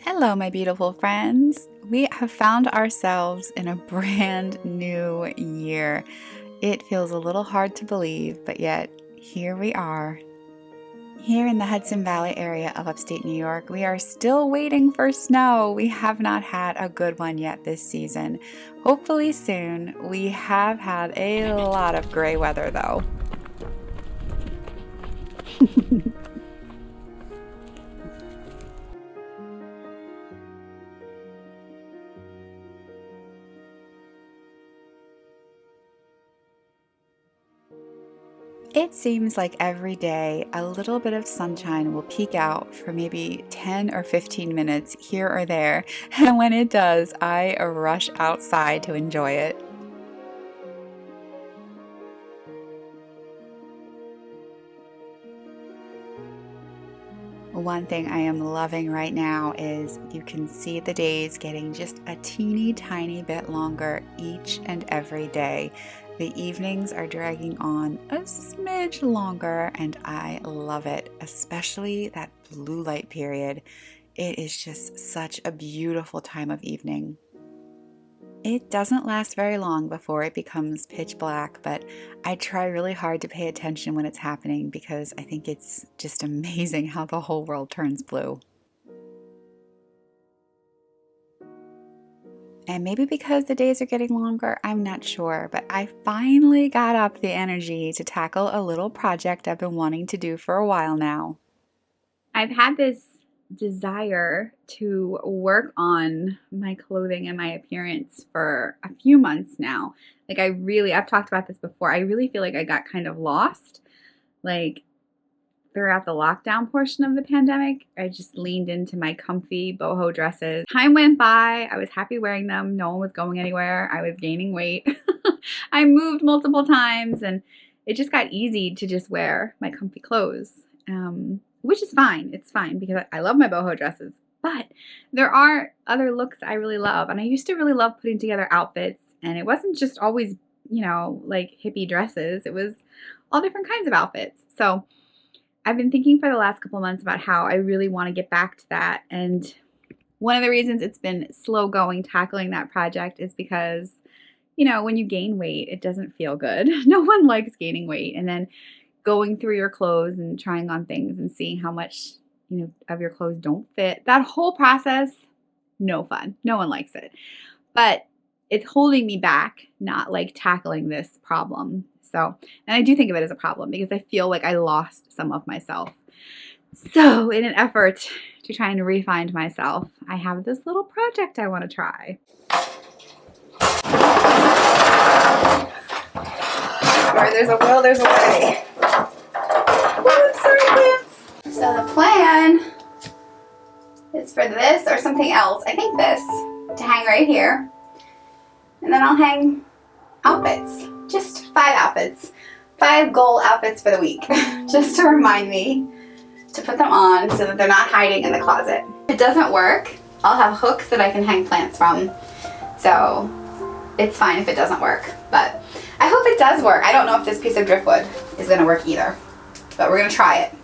Hello, my beautiful friends. We have found ourselves in a brand new year. It feels a little hard to believe, but yet here we are. Here in the Hudson Valley area of upstate New York, we are still waiting for snow. We have not had a good one yet this season. Hopefully soon. We have had a lot of gray weather though. It seems like every day a little bit of sunshine will peek out for maybe 10 or 15 minutes here or there, and when it does, I rush outside to enjoy it. One thing I am loving right now is you can see the days getting just a teeny tiny bit longer each and every day. The evenings are dragging on a smidge longer and I love it, especially that blue light period. It is just such a beautiful time of evening. It doesn't last very long before it becomes pitch black, but I try really hard to pay attention when it's happening because I think it's just amazing how the whole world turns blue. And maybe because the days are getting longer, I'm not sure, but I finally got up the energy to tackle a little project I've been wanting to do for a while now. I've had this desire to work on my clothing and my appearance for a few months now. I've talked about this before. I really feel like I got kind of lost. Like throughout the lockdown portion of the pandemic, I just leaned into my comfy boho dresses. Time went by. I was happy wearing them. No one was going anywhere. I was gaining weight. I moved multiple times and it just got easy to just wear my comfy clothes. Which is fine. It's fine because I love my boho dresses. But there are other looks I really love. And I used to really love putting together outfits. And it wasn't just always, like hippie dresses. It was all different kinds of outfits. So I've been thinking for the last couple months about how I really want to get back to that. And one of the reasons it's been slow going tackling that project is because, when you gain weight, it doesn't feel good. No one likes gaining weight. And then going through your clothes and trying on things and seeing how much, of your clothes don't fit. That whole process, no fun. No one likes it. But it's holding me back, not like tackling this problem. So, and I do think of it as a problem because I feel like I lost some of myself. So in an effort to try and re-find myself, I have this little project I want to try. Where there's a will, there's a way. So the plan is for this or something else. I think this to hang right here. And then I'll hang outfits. Just 5 outfits. 5 goal outfits for the week. Just to remind me to put them on so that they're not hiding in the closet. If it doesn't work, I'll have hooks that I can hang plants from. So it's fine if it doesn't work. But I hope it does work. I don't know if this piece of driftwood is going to work either. But we're going to try it.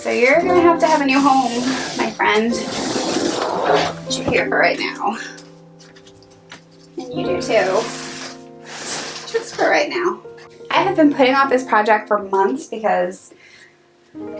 So you're going to have a new home, my friend. Put you here for right now. And you do too. Just for right now. I have been putting off this project for months because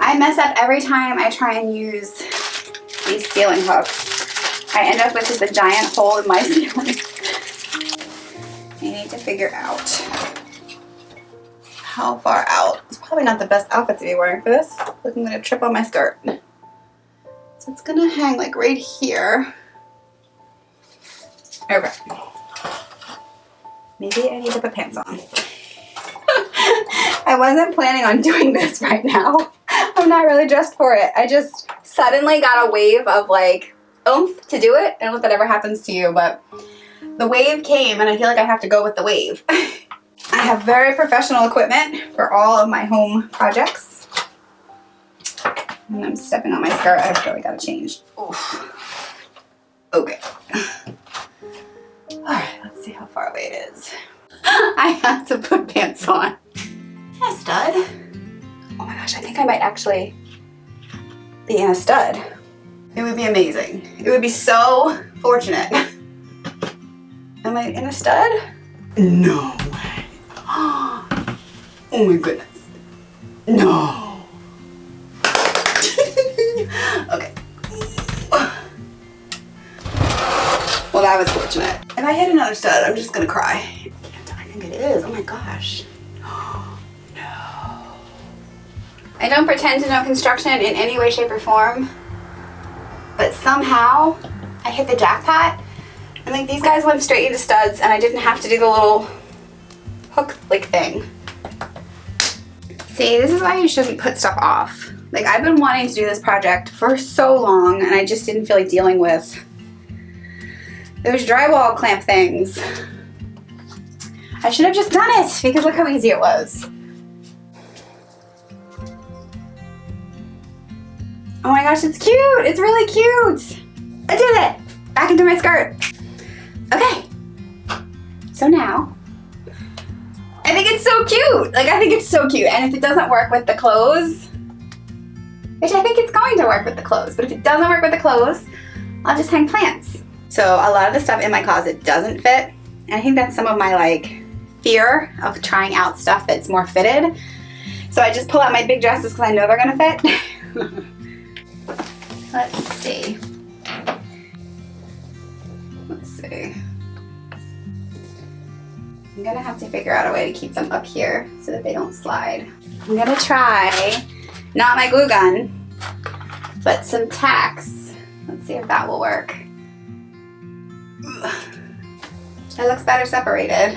I mess up every time I try and use these ceiling hooks. I end up with just a giant hole in my ceiling. I need to figure out how far out. It's probably not the best outfit to be wearing for this. Look, I'm going to trip on my skirt. So it's going to hang like right here. Okay. Maybe I need to put pants on. I wasn't planning on doing this right now. I'm not really dressed for it. I just suddenly got a wave of like oomph to do it. I don't know if that ever happens to you, but the wave came and I feel like I have to go with the wave. I have very professional equipment for all of my home projects. And I'm stepping on my skirt. I've really got to change. Oof. Okay. Alright, let's see how far away it is. I have to put pants on. A stud. Oh my gosh, I think I might actually be in a stud. It would be amazing. It would be so fortunate. Am I in a stud? No way. Oh my goodness. No. Okay. Well, that was fortunate. If I hit another stud, I'm just gonna cry. I think it is. Oh my gosh. No. I don't pretend to know construction in any way, shape, or form, but somehow I hit the jackpot. And like these guys went straight into studs and I didn't have to do the little hook like thing. See, this is why you shouldn't put stuff off. Like I've been wanting to do this project for so long and I just didn't feel like dealing with those drywall clamp things. I should have just done it because look how easy it was. Oh my gosh, it's cute. It's really cute. I did it. Back into my skirt. Okay. So now, I think it's so cute. Like, I think it's so cute. And if it doesn't work with the clothes, which I think it's going to work with the clothes, but if it doesn't work with the clothes, I'll just hang plants. So a lot of the stuff in my closet doesn't fit. And I think that's some of my like fear of trying out stuff that's more fitted. So I just pull out my big dresses because I know they're gonna fit. Let's see. Let's see. I'm gonna have to figure out a way to keep them up here so that they don't slide. I'm gonna try, not my glue gun, but some tacks. Let's see if that will work. It looks better separated.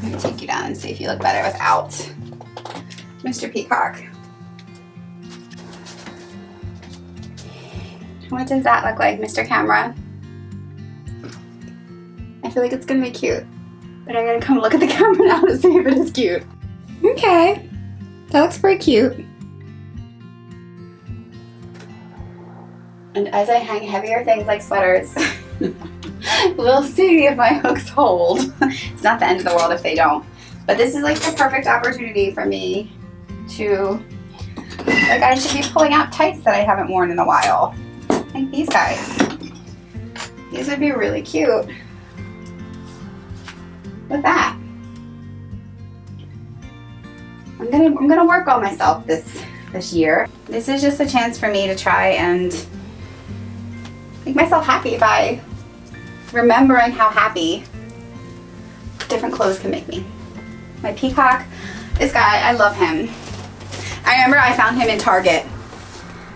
Let me take you down and see if you look better without Mr. Peacock. What does that look like, Mr. Camera? I feel like it's gonna be cute, but I gotta come look at the camera now to see if it is cute. Okay, that looks pretty cute. And as I hang heavier things like sweaters, we'll see if my hooks hold. It's not the end of the world if they don't. But this is like the perfect opportunity for me to, like I should be pulling out tights that I haven't worn in a while. Like these guys. These would be really cute with that. I'm gonna work on myself this year. This is just a chance for me to try and make myself happy by remembering how happy different clothes can make me. My peacock, this guy, I love him. I remember I found him in Target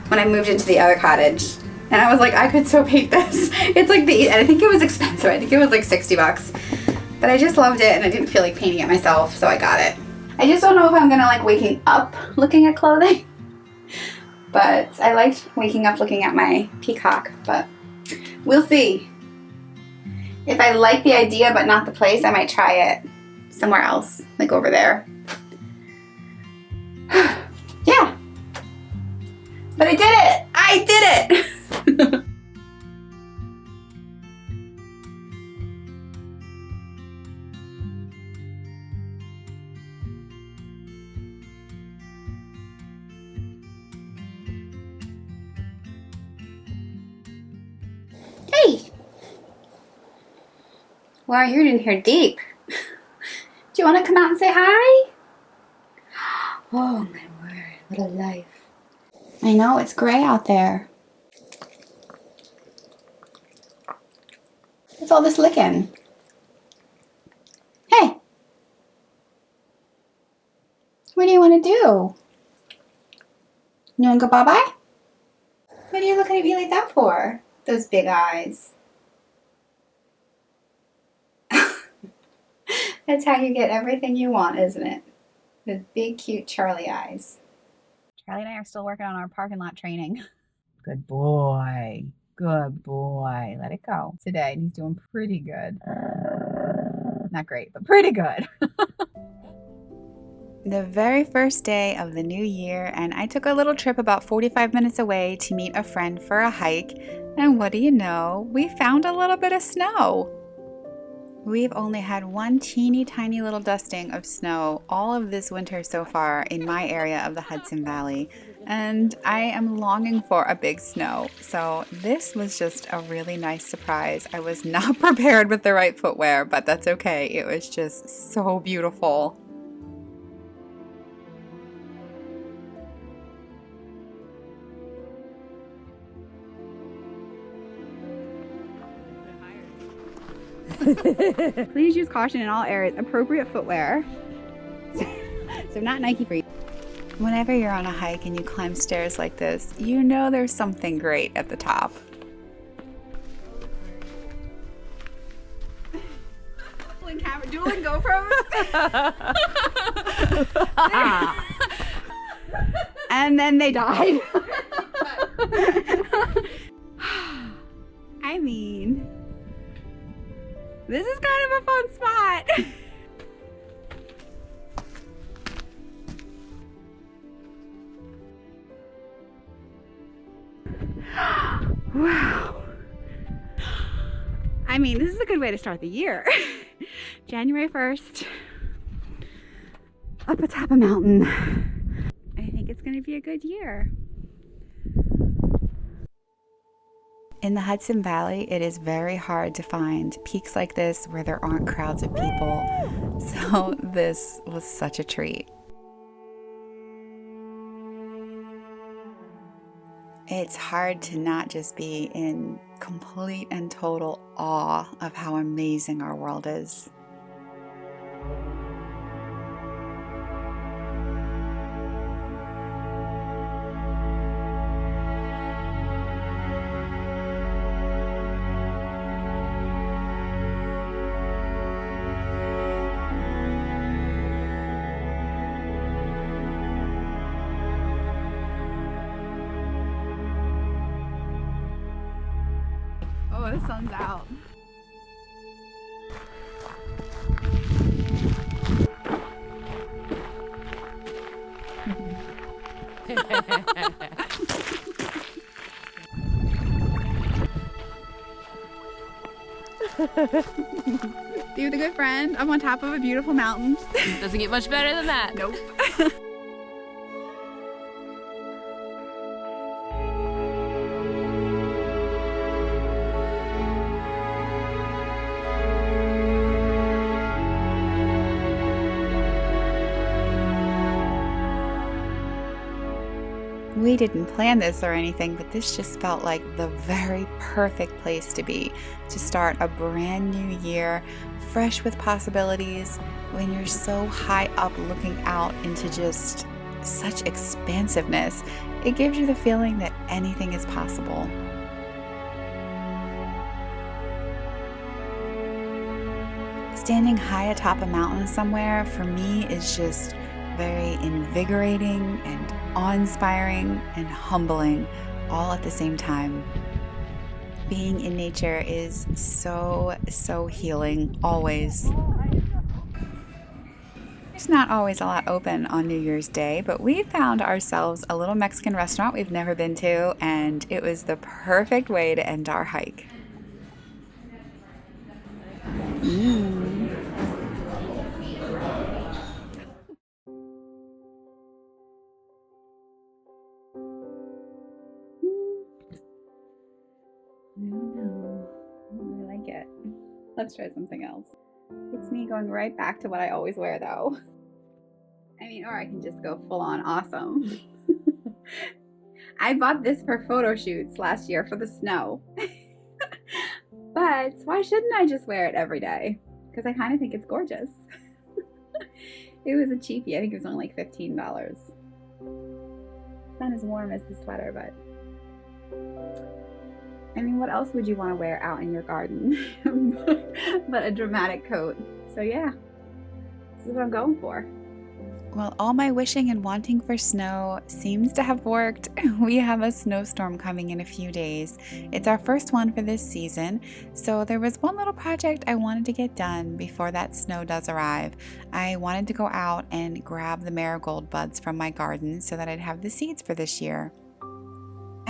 when I moved into the other cottage. And I was like, I could so paint this. It's like I think it was expensive. I think it was like 60 bucks. But I just loved it and I didn't feel like painting it myself, so I got it. I just don't know if I'm gonna like waking up looking at clothing. But I liked waking up looking at my peacock, but we'll see. If I like the idea but not the place, I might try it somewhere else, like over there. Yeah. But I did it! I did it! Hey! Wow, you're in here deep. Do you want to come out and say hi? Oh my word, what a life. I know, it's gray out there. What's all this licking? Hey! What do you want to do? You want to go bye-bye? What are you looking at me like that for? Those big eyes. That's how you get everything you want, isn't it? With big, cute Charlie eyes. Charlie and I are still working on our parking lot training. Good boy. Good boy. Let it go. Today, and he's doing pretty good. Not great, but pretty good. The very first day of the new year, and I took a little trip about 45 minutes away to meet a friend for a hike. And what do you know? We found a little bit of snow. We've only had one teeny tiny little dusting of snow all of this winter so far in my area of the Hudson Valley. and I am longing for a big snow. So this was just a really nice surprise. I was not prepared with the right footwear, but that's okay. It was just so beautiful. Please use caution in all areas. Appropriate footwear. So not Nike for you. Whenever you're on a hike and you climb stairs like this, you know there's something great at the top. Dueling GoPros. And then they died. I mean, this is kind of a fun spot. Wow. I mean, this is a good way to start the year. January 1st, up atop a mountain. I think it's going to be a good year. In the Hudson Valley, it is very hard to find peaks like this where there aren't crowds of people. So this was such a treat. It's hard to not just be in complete and total awe of how amazing our world is. Oh, the sun's out. Be the good friend. I'm on top of a beautiful mountain. Doesn't get much better than that. Nope. We didn't plan this or anything, but this just felt like the very perfect place to be, to start a brand new year, fresh with possibilities, when you're so high up looking out into just such expansiveness. It gives you the feeling that anything is possible. Standing high atop a mountain somewhere, for me, is just very invigorating and awe-inspiring and humbling all at the same time. Being in nature is so healing, always. There's not always a lot open on New Year's Day, but we found ourselves a little Mexican restaurant we've never been to, and it was the perfect way to end our hike. I don't know. I don't really like it. Let's try something else. It's me going right back to what I always wear, though. I mean, or I can just go full on awesome. I bought this for photo shoots last year for the snow. But why shouldn't I just wear it every day? Because I kind of think it's gorgeous. It was a cheapie. I think it was only like $15. It's not as warm as the sweater, but I mean, what else would you want to wear out in your garden but a dramatic coat? So yeah, this is what I'm going for. Well, all my wishing and wanting for snow seems to have worked. We have a snowstorm coming in a few days. It's our first one for this season, so there was one little project I wanted to get done before that snow does arrive. I wanted to go out and grab the marigold buds from my garden so that I'd have the seeds for this year.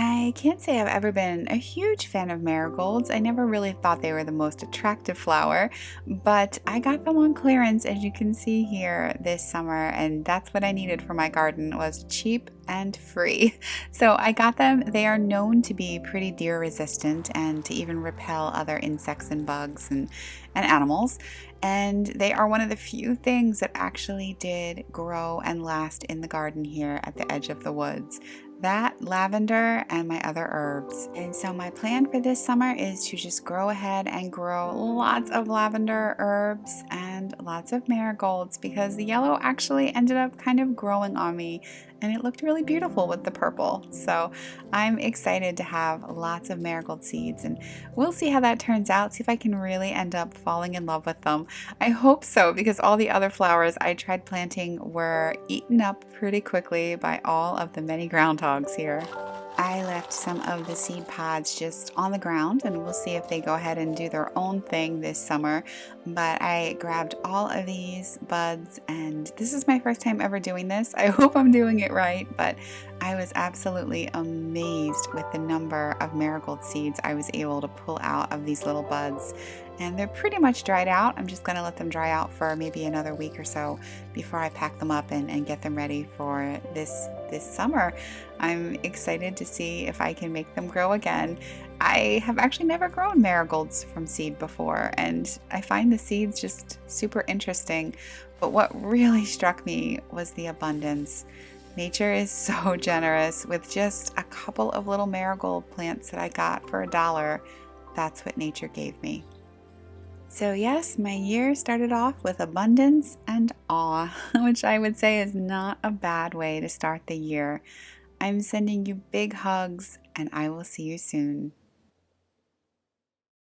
I I can't say I've ever been a huge fan of marigolds. I never really thought they were the most attractive flower, but I got them on clearance, as you can see here, this summer, and that's what I needed for my garden, was cheap and free. So I got them. They are known to be pretty deer resistant and to even repel other insects and bugs and animals. And they are one of the few things that actually did grow and last in the garden here at the edge of the woods. That, lavender, and my other herbs. And so my plan for this summer is to just grow ahead and grow lots of lavender herbs and lots of marigolds, because the yellow actually ended up kind of growing on me and it looked really beautiful with the purple. So I'm excited to have lots of marigold seeds, and we'll see how that turns out, see if I can really end up falling in love with them. I hope so, because all the other flowers I tried planting were eaten up pretty quickly by all of the many groundhogs here. I left some of the seed pods just on the ground, and we'll see if they go ahead and do their own thing this summer. But I grabbed all of these buds, and this is my first time ever doing this. I hope I'm doing it right, but I was absolutely amazed with the number of marigold seeds I was able to pull out of these little buds. And they're pretty much dried out. I'm just going to let them dry out for maybe another week or so before I pack them up and get them ready for this summer. I'm excited to see if I can make them grow again. I have actually never grown marigolds from seed before, and I find the seeds just super interesting. But what really struck me was the abundance. Nature is so generous. With just a couple of little marigold plants that I got for $1, that's what nature gave me. So yes, my year started off with abundance and awe, which I would say is not a bad way to start the year. I'm sending you big hugs, and I will see you soon.